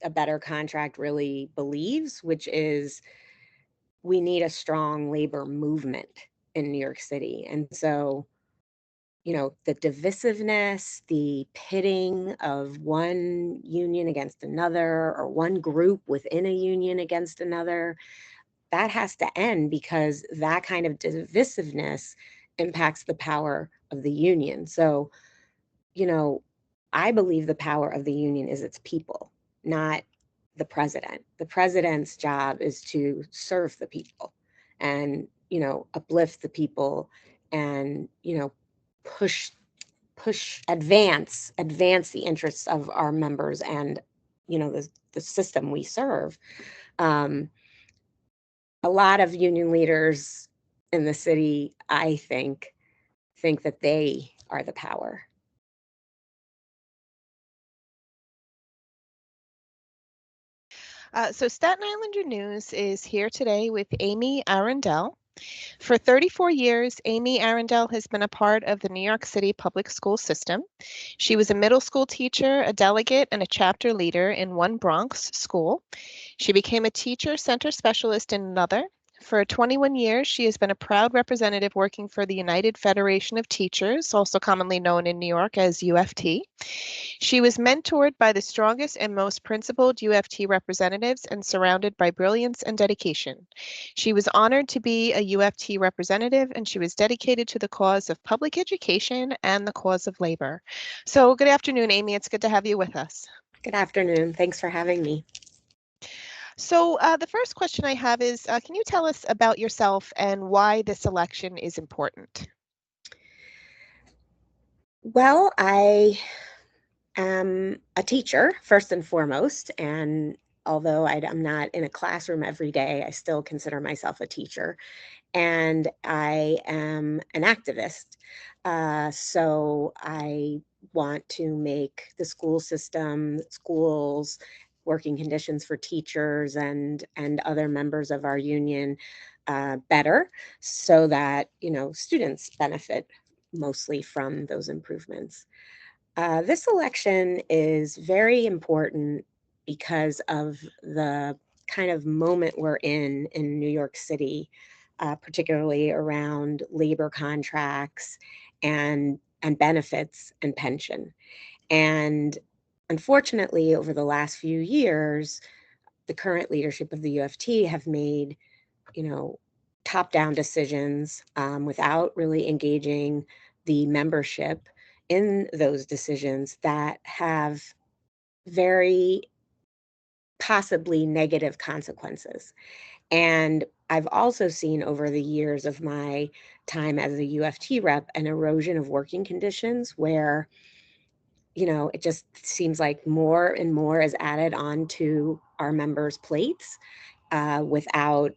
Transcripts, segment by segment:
a better contract really believes, which is we need a strong labor movement in New York City. And so, the divisiveness, the pitting of one union against another or one group within a union against another, that has to end because that kind of divisiveness impacts the power of the union. So, I believe the power of the union is its people, not the president. The president's job is to serve the people and, uplift the people and, push advance the interests of our members and, the system we serve. Um, a lot of union leaders in the city, I think that they are the power. So Staten Islander News is here today with Amy Arundell. For 34 years, Amy Arundell has been a part of the New York City public school system. She was a middle school teacher, a delegate, and a chapter leader in one Bronx school. She became a teacher center specialist in another. For 21 years, she has been a proud representative working for the United Federation of Teachers, also commonly known in New York as UFT. She was mentored by the strongest and most principled UFT representatives and surrounded by brilliance and dedication. She was honored to be a UFT representative, and she was dedicated to the cause of public education and the cause of labor. So good afternoon, Amy. It's good to have you with us. Good afternoon. Thanks for having me. So the first question I have is, can you tell us about yourself and why this election is important? Well, I am a teacher first and foremost, and although I'm not in a classroom every day, I still consider myself a teacher, and I am an activist. So I want to make the school system, schools, working conditions for teachers and other members of our union better, so that students benefit mostly from those improvements. This election is very important because of the kind of moment we're in New York City, particularly around labor contracts and benefits and pension. And unfortunately, over the last few years, the current leadership of the UFT have made, you know, top-down decisions without really engaging the membership in those decisions that have very possibly negative consequences. And I've also seen over the years of my time as a UFT rep an erosion of working conditions where, it just seems like more and more is added onto our members' plates without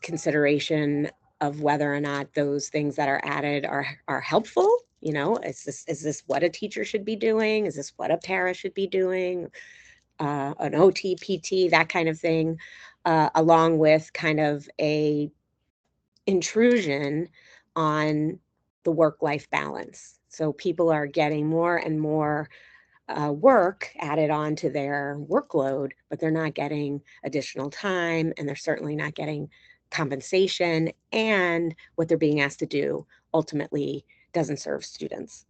consideration of whether or not those things that are added are helpful. Is this what a teacher should be doing? Is this what a para should be doing? An OT, PT, that kind of thing, along with kind of a intrusion on the work-life balance. So people are getting more and more work added on to their workload, but they're not getting additional time, and they're certainly not getting compensation, and what they're being asked to do ultimately doesn't serve students.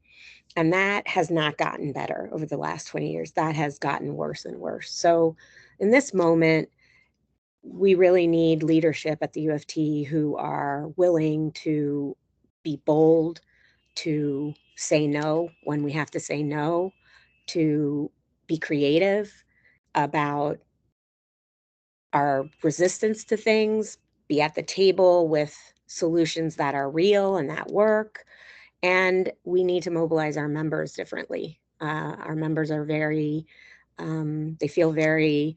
And that has not gotten better over the last 20 years. That has gotten worse and worse. So in this moment, we really need leadership at the UFT who are willing to be bold, to say no when we have to say no, to be creative about our resistance to things, be at the table with solutions that are real and that work. And we need to mobilize our members differently. Our members are they feel very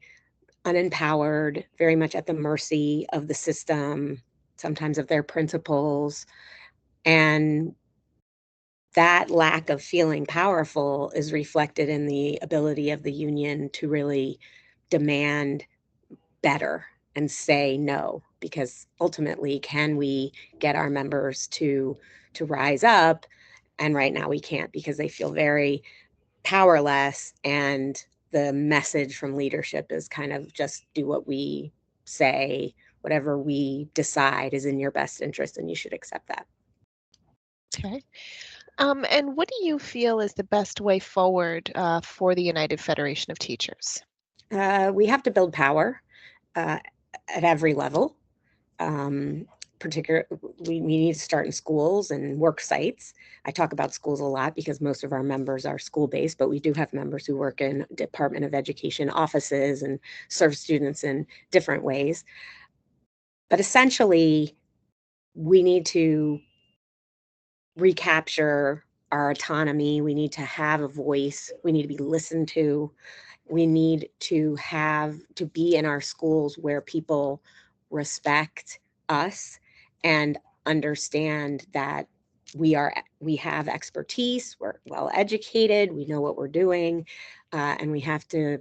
unempowered, very much at the mercy of the system, sometimes of their principles. And that lack of feeling powerful is reflected in the ability of the union to really demand better and say no, because ultimately, can we get our members to rise up? And right now we can't, because they feel very powerless, and the message from leadership is kind of just do what we say, whatever we decide is in your best interest, and you should accept that. Okay. And what do you feel is the best way forward for the United Federation of Teachers? We have to build power uh, at every level. Um, we need to start in schools and work sites. I talk about schools a lot because most of our members are school-based, but we do have members who work in Department of Education offices and serve students in different ways. But essentially, we need to recapture our autonomy. We need to have a voice. We need to be listened to. We need to be in our schools where people respect us and understand that we have expertise, we're well educated, we know what we're doing, and we have to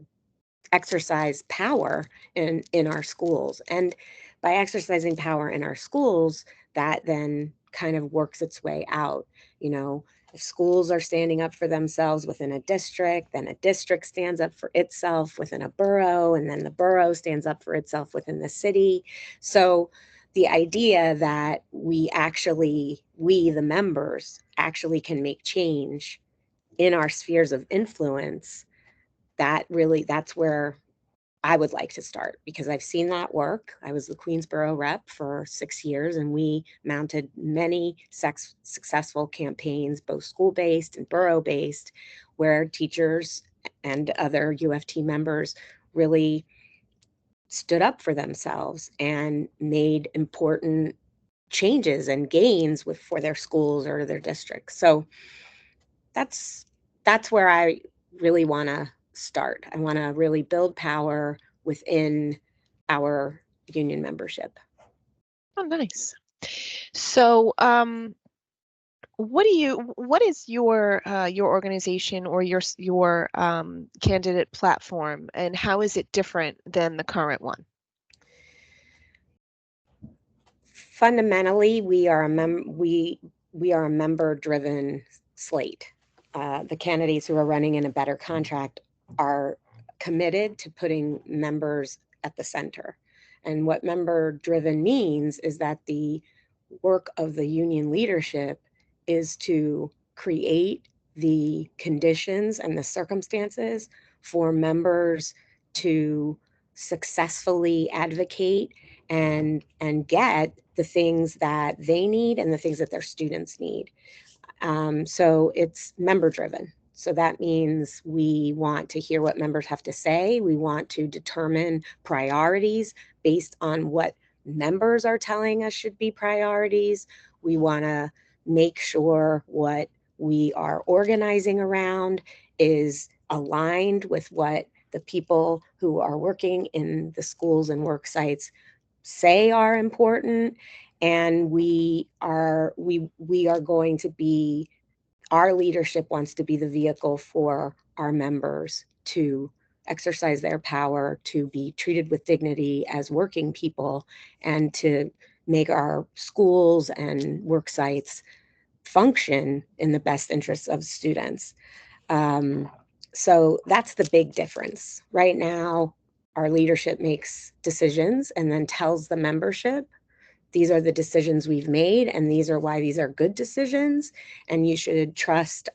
exercise power in our schools. And by exercising power in our schools, that then kind of works its way out. You know, if schools are standing up for themselves within a district, then a district stands up for itself within a borough, and then the borough stands up for itself within the city. So the idea that we the members actually can make change in our spheres of influence, that's where I would like to start, because I've seen that work. I was the Queensboro rep for 6 years, and we mounted many successful campaigns, both school-based and borough-based, where teachers and other UFT members really stood up for themselves and made important changes and gains for their schools or their districts. So that's that's where I really want to start. I want to really build power within our union membership. Oh, nice. So, what is your organization or your candidate platform, and how is it different than the current one? Fundamentally, we are a member driven slate. The candidates who are running in a better contract are committed to putting members at the center. And what member driven means is that the work of the union leadership is to create the conditions and the circumstances for members to successfully advocate and get the things that they need and the things that their students need. So it's member driven. So that means we want to hear what members have to say. We want to determine priorities based on what members are telling us should be priorities. We want to make sure what we are organizing around is aligned with what the people who are working in the schools and work sites say are important. And we are going to be our leadership wants to be the vehicle for our members to exercise their power, to be treated with dignity as working people, and to make our schools and work sites function in the best interests of students. Um, so that's the big difference. Right now, our leadership makes decisions and then tells the membership, these are the decisions we've made, and these are why these are good decisions. And you should trust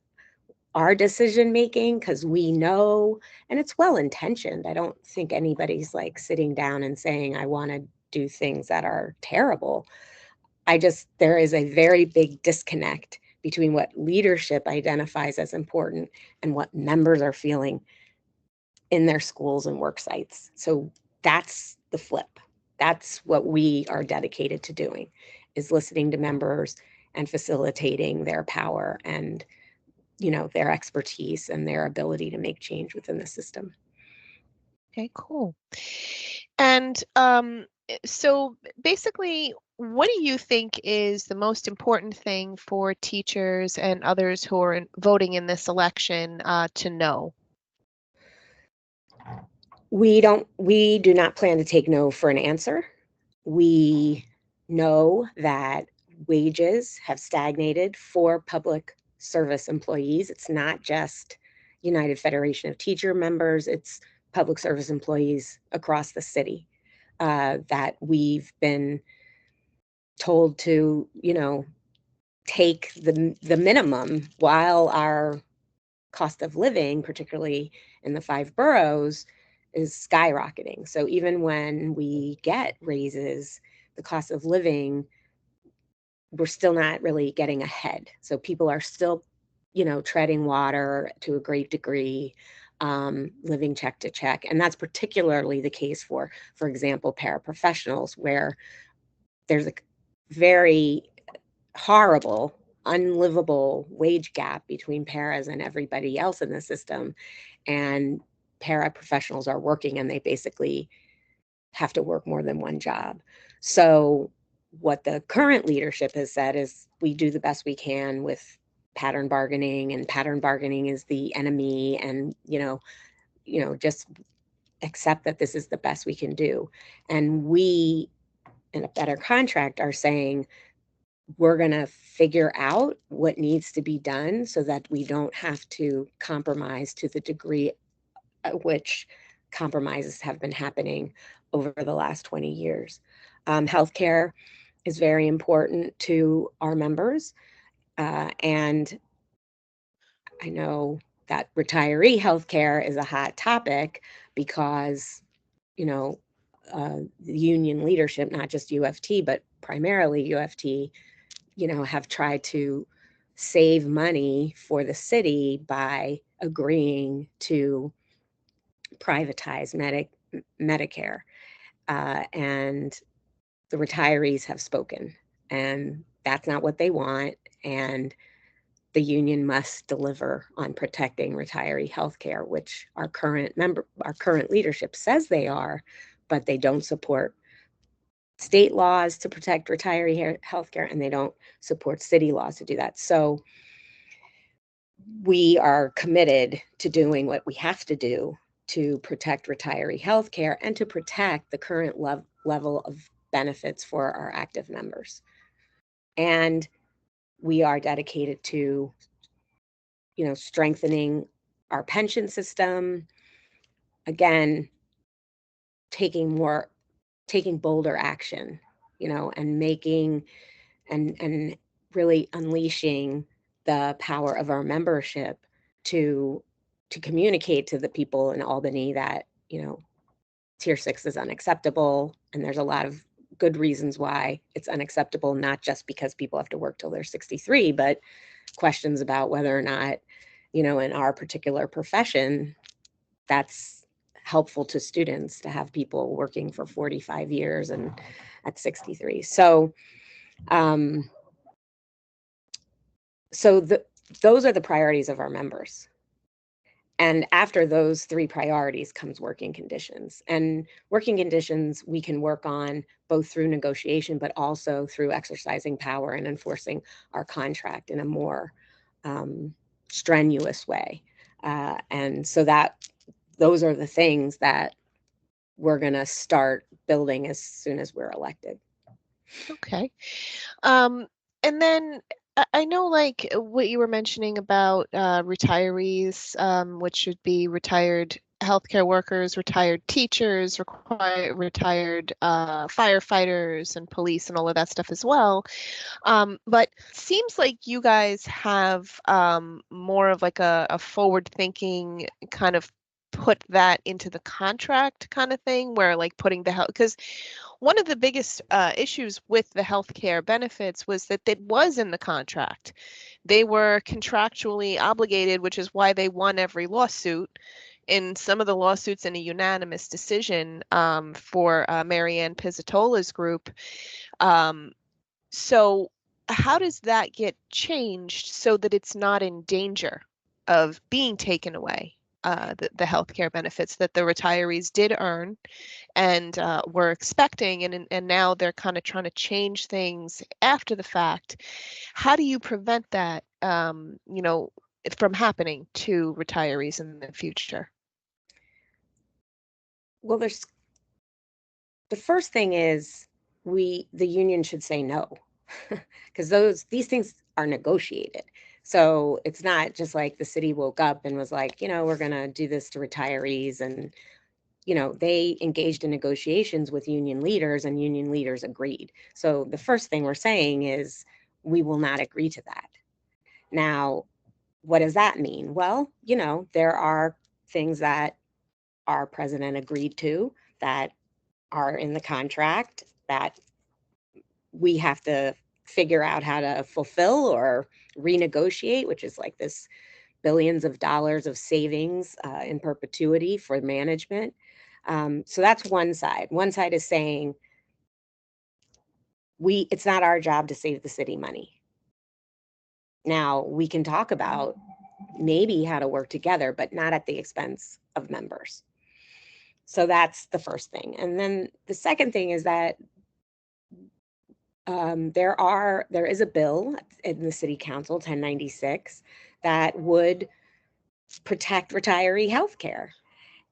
our decision making because we know, and it's well intentioned. I don't think anybody's like sitting down and saying, I want to do things that are terrible. There is a very big disconnect between what leadership identifies as important and what members are feeling in their schools and work sites. So that's the flip. That's what we are dedicated to doing, is listening to members and facilitating their power and, their expertise and their ability to make change within the system. Okay, cool. And so basically, what do you think is the most important thing for teachers and others who are voting in this election to know? We do not plan to take no for an answer. We know that wages have stagnated for public service employees. It's not just, United Federation of Teacher members, it's public service employees across the city that we've been told to, take the minimum while our cost of living, particularly in the 5 boroughs, is skyrocketing. So even when we get raises, the cost of living, we're still not really getting ahead. So people are still, treading water to a great degree, living check to check. And that's particularly the case for example, paraprofessionals, where there's a very horrible, unlivable wage gap between paras and everybody else in the system. And paraprofessionals are working and they basically have to work more than one job. So, what the current leadership has said is we do the best we can with pattern bargaining, and pattern bargaining is the enemy, and just accept that this is the best we can do. And we, in a better contract, are saying we're going to figure out what needs to be done so that we don't have to compromise to the degree at which compromises have been happening over the last 20 years. Healthcare is very important to our members. And I know that retiree healthcare is a hot topic because, the union leadership, not just UFT, but primarily UFT, have tried to save money for the city by agreeing to privatize Medicare. And the retirees have spoken, and that's not what they want. And the union must deliver on protecting retiree health care, which our current leadership says they are, but they don't support state laws to protect retiree health care, and they don't support city laws to do that. So we are committed to doing what we have to do to protect retiree health care and to protect the current level of benefits for our active members. And we are dedicated to, strengthening our pension system. Again, taking bolder action, and making and really unleashing the power of our membership to communicate to the people in Albany that, tier 6 is unacceptable, and there's a lot of good reasons why it's unacceptable, not just because people have to work till they're 63, but questions about whether or not, in our particular profession, that's helpful to students to have people working for 45 years and at 63. So, um, those are the priorities of our members. And after those 3 priorities comes working conditions. And working conditions we can work on both through negotiation, but also through exercising power and enforcing our contract in a more strenuous way. And so those are the things that we're going to start building as soon as we're elected. Okay. And then I know, like what you were mentioning about retirees, which should be retired healthcare workers, retired teachers, retired firefighters, and police, and all of that stuff as well. But seems like you guys have more of like a forward-thinking kind of put that into the contract kind of thing, where like putting the health, because one of the biggest issues with the healthcare benefits was that it was in the contract. They were contractually obligated, which is why they won every lawsuit. In some of the lawsuits, in a unanimous decision for Marianne Pizzatola's group. So how does that get changed so that it's not in danger of being taken away? The healthcare benefits that the retirees did earn and were expecting, and now they're kind of trying to change things after the fact. How do you prevent that, from happening to retirees in the future? Well, the first thing is the union should say no, because these things are negotiated. So it's not just like the city woke up and was like, we're going to do this to retirees. And, they engaged in negotiations with union leaders and union leaders agreed. So the first thing we're saying is we will not agree to that. Now, what does that mean? Well, there are things that our president agreed to that are in the contract that we have to figure out how to fulfill or renegotiate, which is like this billions of dollars of savings in perpetuity for management. So that's one side. One side is saying it's not our job to save the city money. Now we can talk about maybe how to work together, but not at the expense of members. So that's the first thing. And then the second thing is that there is a bill in the city council 1096 that would protect retiree health care.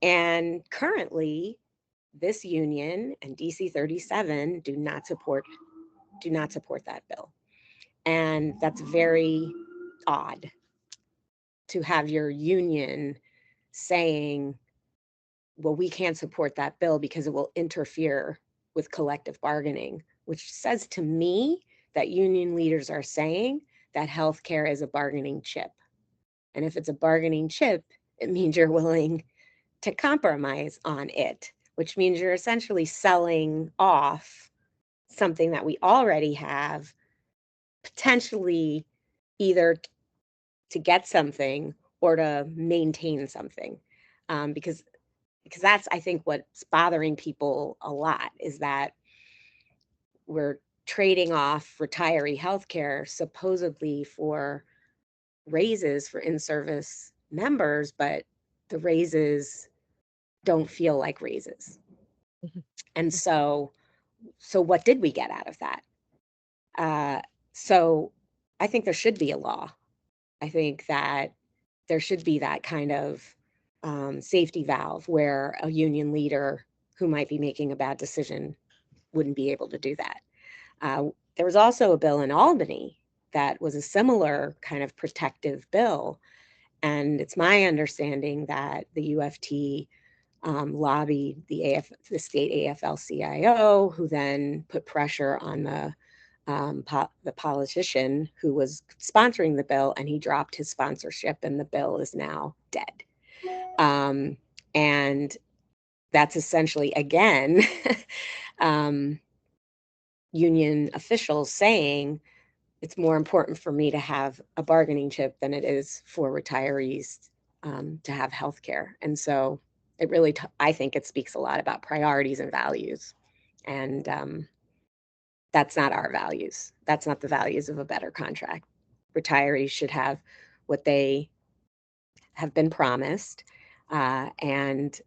And currently this union and DC 37 do not support that bill. And that's very odd to have your union saying, well, we can't support that bill because it will interfere with collective bargaining, which says to me that union leaders are saying that healthcare is a bargaining chip. And if it's a bargaining chip, it means you're willing to compromise on it, which means you're essentially selling off something that we already have, potentially either to get something or to maintain something. Because that's, I think, what's bothering people a lot is that we're trading off retiree healthcare supposedly for raises for in-service members, but the raises don't feel like raises. Mhm. And so what did we get out of that? So I think there should be a law. I think that there should be that kind of safety valve where a union leader who might be making a bad decision wouldn't be able to do that. There was also a bill in Albany that was a similar kind of protective bill. And it's my understanding that the UFT lobbied the state AFL-CIO, who then put pressure on the politician who was sponsoring the bill, and he dropped his sponsorship, and the bill is now dead. And that's essentially, again, um, union officials saying it's more important for me to have a bargaining chip than it is for retirees to have health care. And so it really, I think it speaks a lot about priorities and values. And that's not our values. That's not the values of a better contract. Retirees should have what they have been promised, and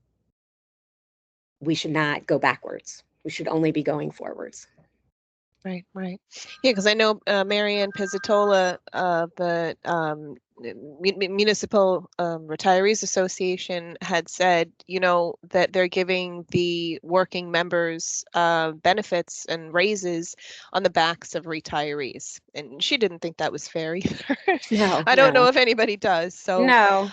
we should not go backwards. We should only be going forwards. Right, right. Yeah, because I know Marianne Pizzatola of the Municipal Retirees Association had said, that they're giving the working members benefits and raises on the backs of retirees. And she didn't think that was fair either. No, I don't know no, if anybody does. So no.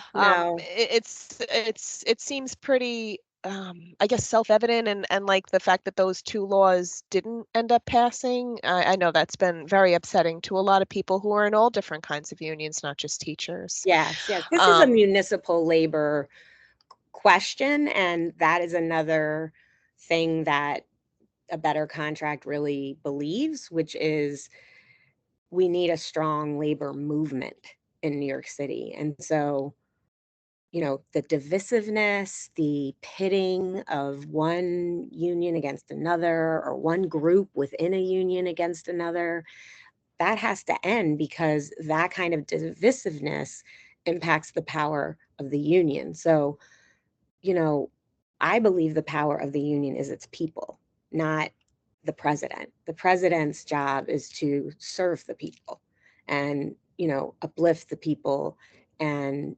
it seems pretty I guess self-evident and like the fact that those two laws didn't end up passing. I know that's been very upsetting to a lot of people who are in all different kinds of unions, not just teachers. Yes, yes. This is a Um, municipal labor question, and that is another thing that a better contract really believes, which is we need a strong labor movement in New York City. And so, the divisiveness, the pitting of one union against another or one group within a union against another, that has to end because that kind of divisiveness impacts the power of the union. So, you know, I believe the power of the union is its people, not the president. The president's job is to serve the people and, uplift the people and,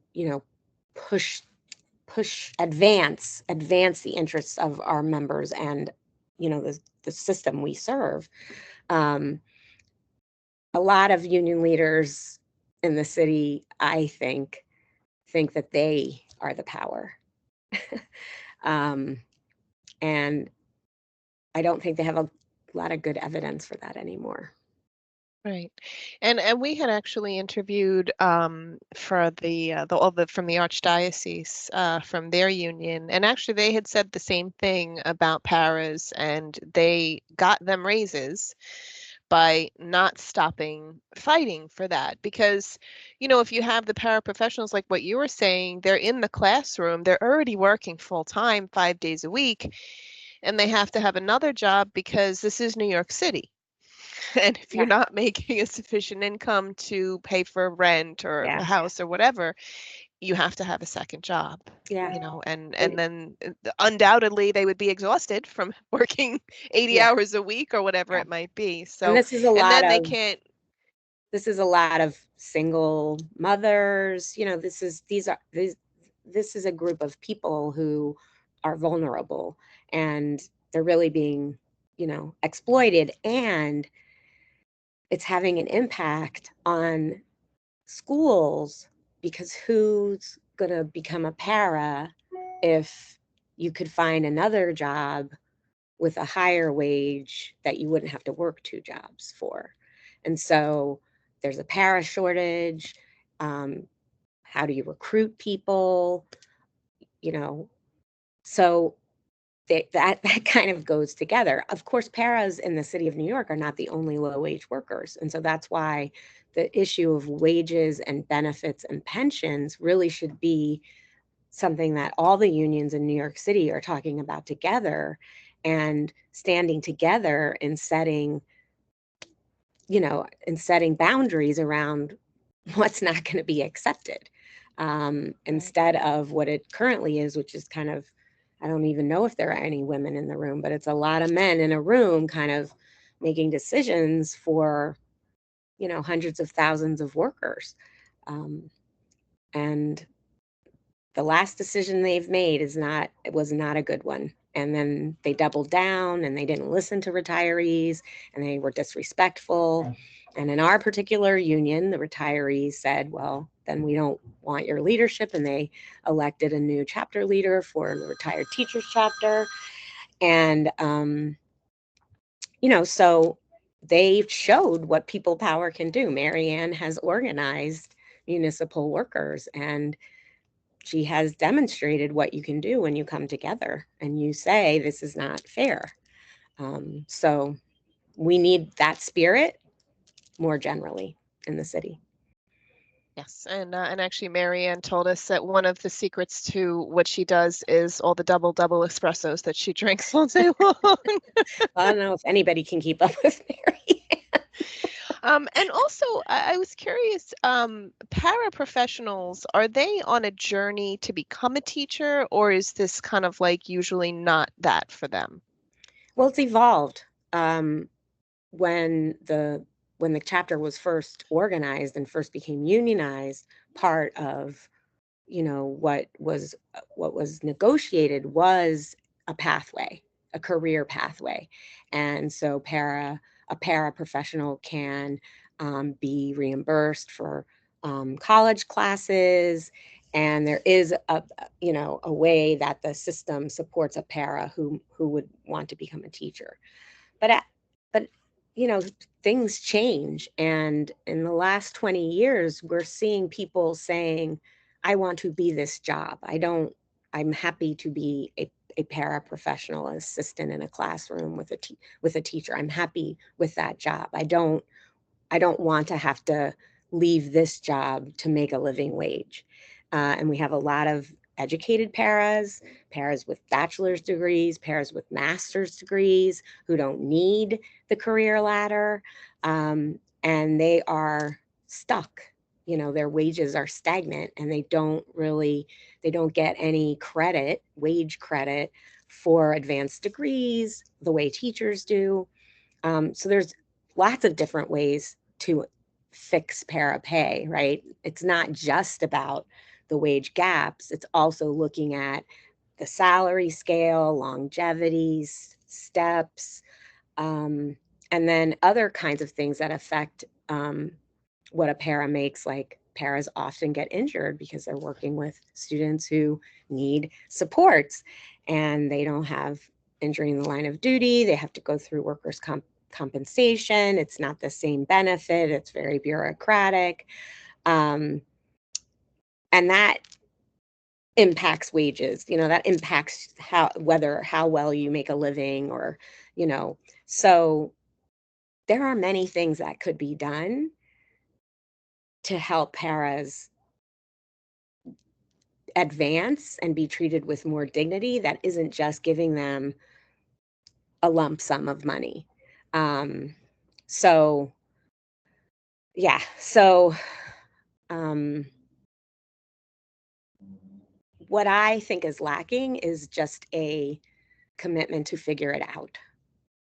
push advance the interests of our members and, the system we serve. Um, a lot of union leaders in the city, I think that they are the power. um, and I don't think they have a lot of good evidence for that anymore. Right. And we had actually interviewed for the all the from the archdiocese from their union, and actually they had said the same thing about paras, and they got them raises by not stopping fighting for that. Because, if you have the paraprofessionals like what you were saying, they're in the classroom, they're already working full time, 5 days a week, and they have to have another job because this is New York City. And if you're Yeah. not making a sufficient income to pay for rent or Yeah. a house or whatever, you have to have a second job, Yeah. and It, then undoubtedly they would be exhausted from working 80 yeah. hours a week or whatever Yeah. it might be. And So, and then they can't. this is a lot of single mothers. This is a group of people who are vulnerable, and they're really being, exploited, and it's having an impact on schools, because who's going to become a para if you could find another job with a higher wage that you wouldn't have to work two jobs for? And so there's a para shortage. Um, how do you recruit people? You know, so that kind of goes together. Of course, paras in the city of New York are not the only low wage workers. And so that's why the issue of wages and benefits and pensions really should be something that all the unions in New York City are talking about together, and standing together in setting boundaries around what's not going to be accepted, Right. instead of what it currently is, which is kind of, I don't even know if there are any women in the room, but it's a lot of men in a room kind of making decisions for, hundreds of thousands of workers. Um, and the last decision they've made it was not a good one. And then they doubled down and they didn't listen to retirees, and they were disrespectful. And in our particular union, the retirees said, well, then we don't want your leadership. And they elected a new chapter leader for the retired teachers chapter. And, so they showed what people power can do. Marianne has organized municipal workers, and she has demonstrated what you can do when you come together and you say, this is not fair. So we need that spirit more generally in the city. Yes, and actually, Marianne told us that one of the secrets to what she does is all the double espressos that she drinks all day long. I don't know if anybody can keep up with Mary. And also, I was curious, paraprofessionals, are they on a journey to become a teacher, or is this kind of like usually not that for them? Well, it's evolved. Um, when the chapter was first organized and first became unionized, part of what was negotiated was a pathway, a career pathway. And so a paraprofessional can be reimbursed for college classes, and there is a way that the system supports a para who would want to become a teacher. But you know things change, and in the last 20 years we're seeing people saying, I want to be this job. I'm happy to be a paraprofessional assistant in a classroom with a teacher. I'm happy with that job. I don't want to have to leave this job to make a living wage. And we have a lot of educated paras with bachelor's degrees, paras with master's degrees who don't need the career ladder. And they are stuck. Their wages are stagnant, and they don't get any wage credit for advanced degrees the way teachers do. So there's lots of different ways to fix para pay, right? It's not just about the wage gaps, it's also looking at the salary scale, longevities, steps, and then other kinds of things that affect what a para makes. Like, paras often get injured because they're working with students who need supports, and they don't have injury in the line of duty. They have to go through workers' compensation. It's not the same benefit. It's very bureaucratic. Um, and that impacts wages, that impacts how well you make a living, or, so there are many things that could be done to help paras advance and be treated with more dignity, that isn't just giving them a lump sum of money. Um, so yeah, so um, what I think is lacking is just a commitment to figure it out,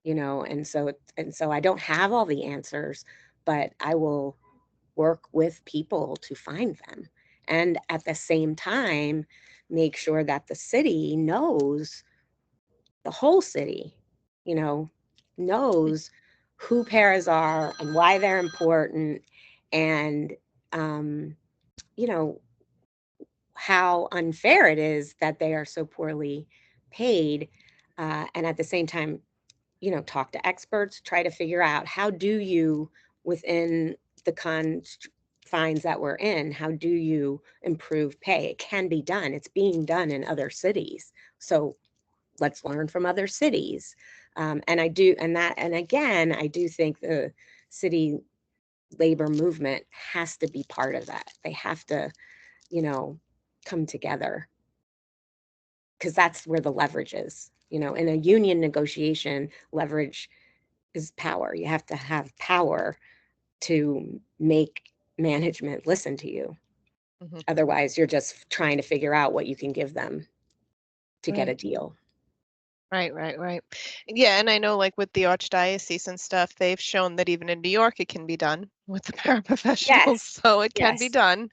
and so I don't have all the answers, but I will work with people to find them, and at the same time make sure that the city knows, the whole city, you know knows who paras are and why they're important, and um, you know how unfair it is that they are so poorly paid, and at the same time, talk to experts, try to figure out, how do you, within the confines that we're in, how do you improve pay? It can be done. It's being done in other cities. So let's learn from other cities. And I do, and again, I do think the city labor movement has to be part of that. They have to, you know, come together, because that's where the leverage is. In a union negotiation, leverage is power. You have to have power to make management listen to you. Mhm. Otherwise, you're just trying to figure out what you can give them to get a Right. deal. Right, right, right. Yeah, and I know like with the archdiocese and stuff, they've shown that even in New York it can be done with the paraprofessionals, Yes. so it can be Yes. done.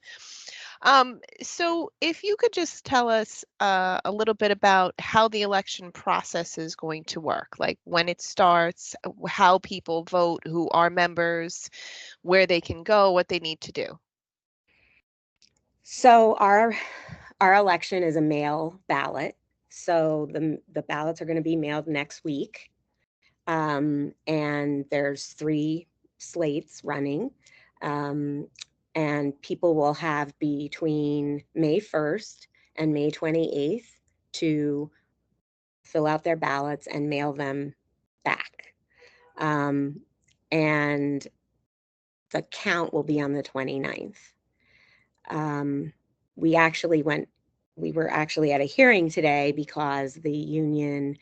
So if you could just tell us a little bit about how the election process is going to work, like when it starts, how people vote, who are members, where they can go, what they need to do. So our election is a mail ballot. So the ballots are going to be mailed next week. And there's 3 slates running. Um, and people will have between May 1st and May 28th to fill out their ballots and mail them back. Um, and the count will be on the 29th. Um, we actually went, we were actually at a hearing today because the union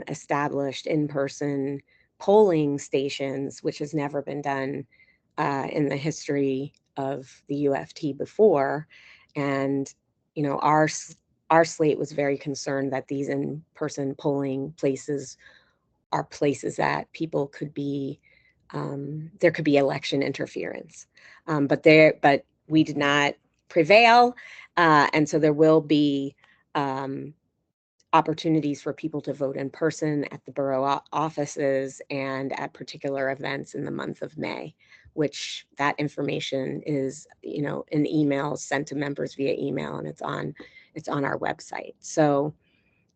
established in person polling stations, which has never been done in the history of the UFT before. And, our slate was very concerned that these in person polling places are places that people could be, there could be election interference. But we did not prevail. And so there will be um, opportunities for people to vote in person at the borough offices and at particular events in the month of May, which that information is, in emails sent to members via email, and it's on our website. So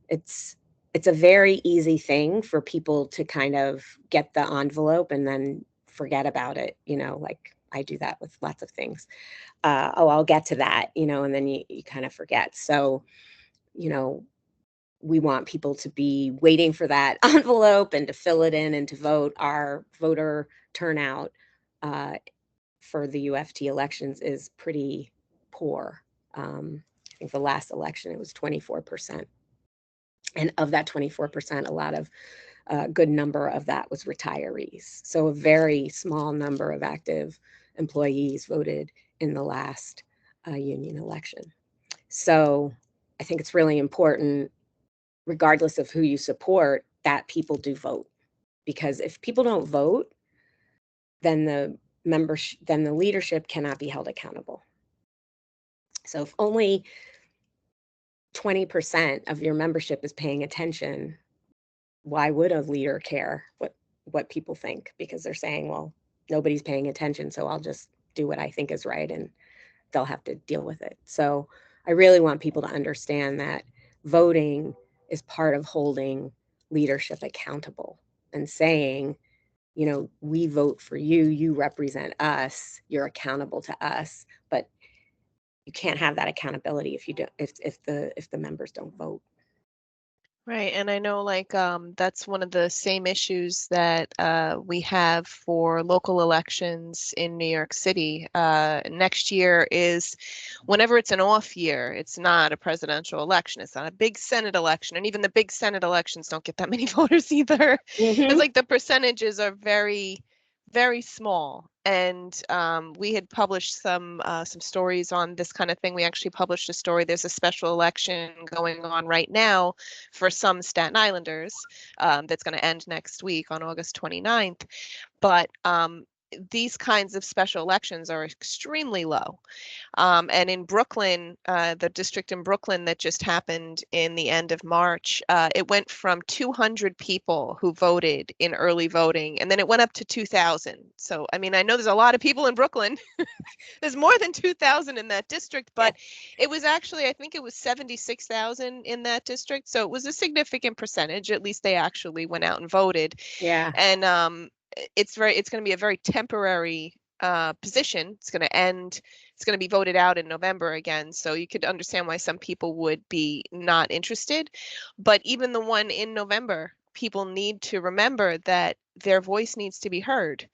it's it's a very easy thing for people to kind of get the envelope and then forget about it, like I do that with lots of things. Oh, I'll get to that, and then you kind of forget. So, you know, we want people to be waiting for that envelope and to fill it in and to vote. Our voter turnout uh, for the UFT elections is pretty poor. I think the last election it was 24%. And of that 24%, a lot of good number of that was retirees. So a very small number of active employees voted in the last union election. So I think it's really important, regardless of who you support, that people do vote. Because if people don't vote, then then the leadership cannot be held accountable. So if only 20% of your membership is paying attention, why would a leader care what people think? Because they're saying, well, nobody's paying attention, so I'll just do what I think is right, and they'll have to deal with it. So I really want people to understand that voting is part of holding leadership accountable and saying, we vote for you, you represent us, you're accountable to us, but you can't have that accountability if you don't if the members don't vote. Right, and I know that's one of the same issues that we have for local elections in New York City. Next year is whenever it's an off year, it's not a presidential election, it's not a big Senate election, and even the big Senate elections don't get that many voters either. It's Mm-hmm. like the percentages are very, very small. And we had published some stories on this kind of thing. We actually published a story. There's a special election going on right now for some Staten Islanders that's going to end next week on August 29th. But these kinds of special elections are extremely low. And in Brooklyn, the district in Brooklyn that just happened in the end of March, it went from 200 people who voted in early voting, and then it went up to 2,000. So, I mean, I know there's a lot of people in Brooklyn. There's more than 2,000 in that district, Yeah. but it was actually, I think it was 76,000 in that district. So it was a significant percentage. At least they actually went out and voted. Yeah. And it's going to be a very temporary position. It's going to end. It's going to be voted out in November again. So you could understand why some people would be not interested. But even the one in November, people need to remember that their voice needs to be heard,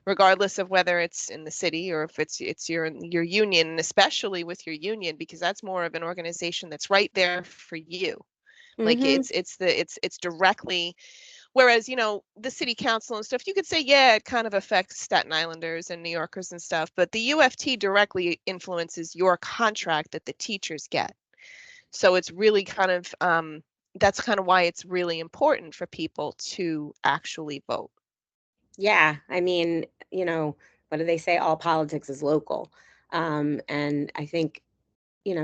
regardless of whether it's in the city or if it's your union, and especially with your union, because that's more of an organization that's right there for you. Like Mm-hmm. it's directly. Whereas, the city council and stuff, you could say, yeah, it kind of affects Staten Islanders and New Yorkers and stuff, but the UFT directly influences your contract that the teachers get. So it's really kind of, that's kind of why it's really important for people to actually vote. Yeah. I mean, what do they say? All politics is local. And I think,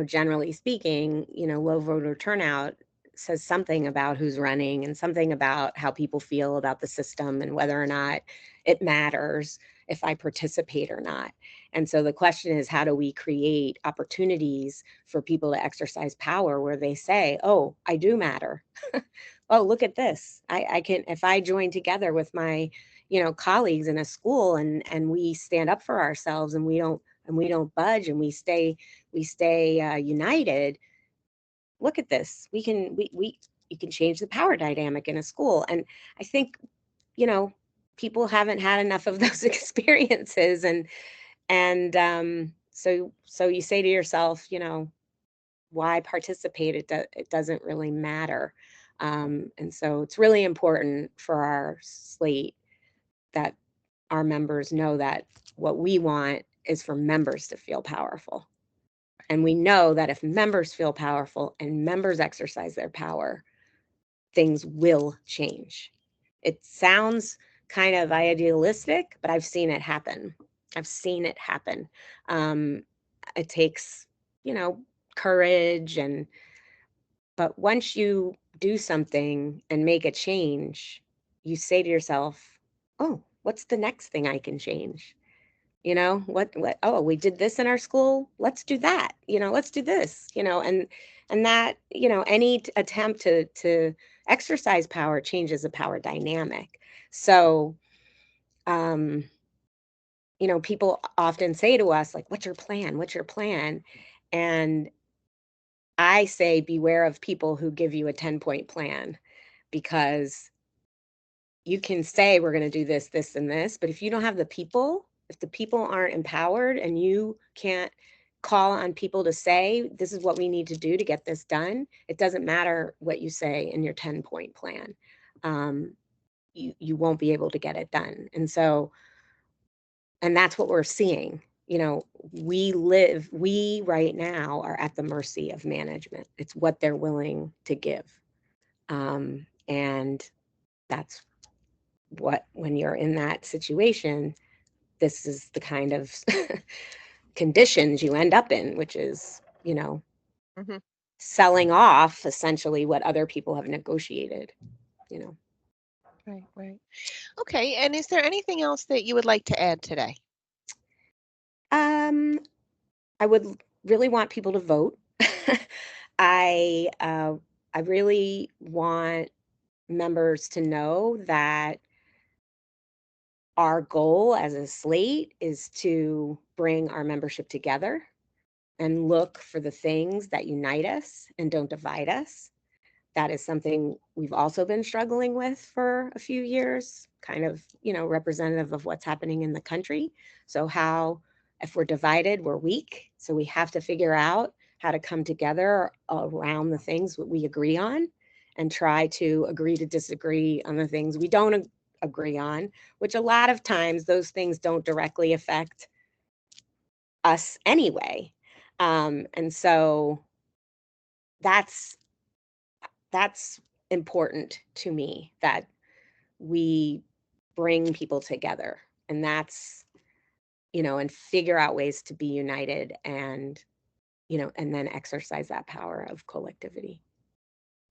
generally speaking, low voter turnout says something about who's running and something about how people feel about the system and whether or not it matters if I participate or not. And so the question is, how do we create opportunities for people to exercise power where they say, oh, I do matter. Oh, look at this. I can, if I join together with my, colleagues in a school and we stand up for ourselves and we don't budge and we stay united. Look at this. We you can change the power dynamic in a school. And I think, you know, people haven't had enough of those experiences. And so you say to yourself, why participate? It doesn't really matter. And so it's really important for our slate that our members know that what we want is for members to feel powerful. And we know that if members feel powerful and members exercise their power, things will change. It sounds kind of idealistic, but I've seen it happen. I've seen it happen. Um, it takes, you know, courage but once you do something and make a change, you say to yourself, "Oh, what's the next thing I can change?" What, oh, we did this in our school, let's do that. Let's do this. And that, any attempt to exercise power changes the power dynamic. So um people often say to us, like, what's your plan, what's your plan? And I say beware of people who give you a 10-point plan, because you can say we're going to do this, this, and this, but if you don't have the people, if the people aren't empowered and you can't call on people to say, this is what we need to do to get this done, it doesn't matter what you say in your 10-point plan. You won't be able to get it done. And that's what we're seeing. We right now are at the mercy of management. It's what they're willing to give. And that's what, when you're in that situation, this is the kind of conditions you end up in, which is, Hmm. selling off essentially what other people have negotiated, you know. Right, right. Okay, and is there anything else that you would like to add today? Um, I would really want people to vote. I uh, I really want members to know that our goal as a slate is to bring our membership together and look for the things that unite us and don't divide us. That is something we've also been struggling with for a few years, kind of, representative of what's happening in the country. So, how, if we're divided, we're weak. So, we have to figure out how to come together around the things that we agree on and try to agree to disagree on the things we don't agree on, which a lot of times those things don't directly affect us anyway. And so that's that's important to me, that we bring people together, and that's, and figure out ways to be united, and and then exercise that power of collectivity.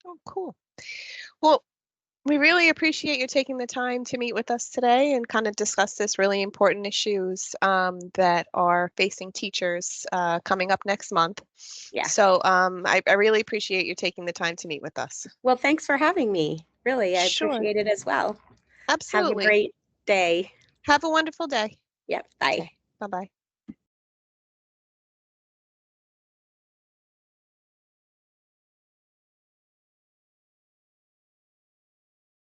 Oh, cool. Well, we really appreciate you taking the time to meet with us today and kind of discuss this really important issues that are facing teachers coming up next month. Yeah. So I really appreciate you taking the time to meet with us. Well, thanks for having me. Really, I Sure, appreciate it as well. Have a absolutely. great day. Have a wonderful day. Yep, bye. Okay, bye-bye.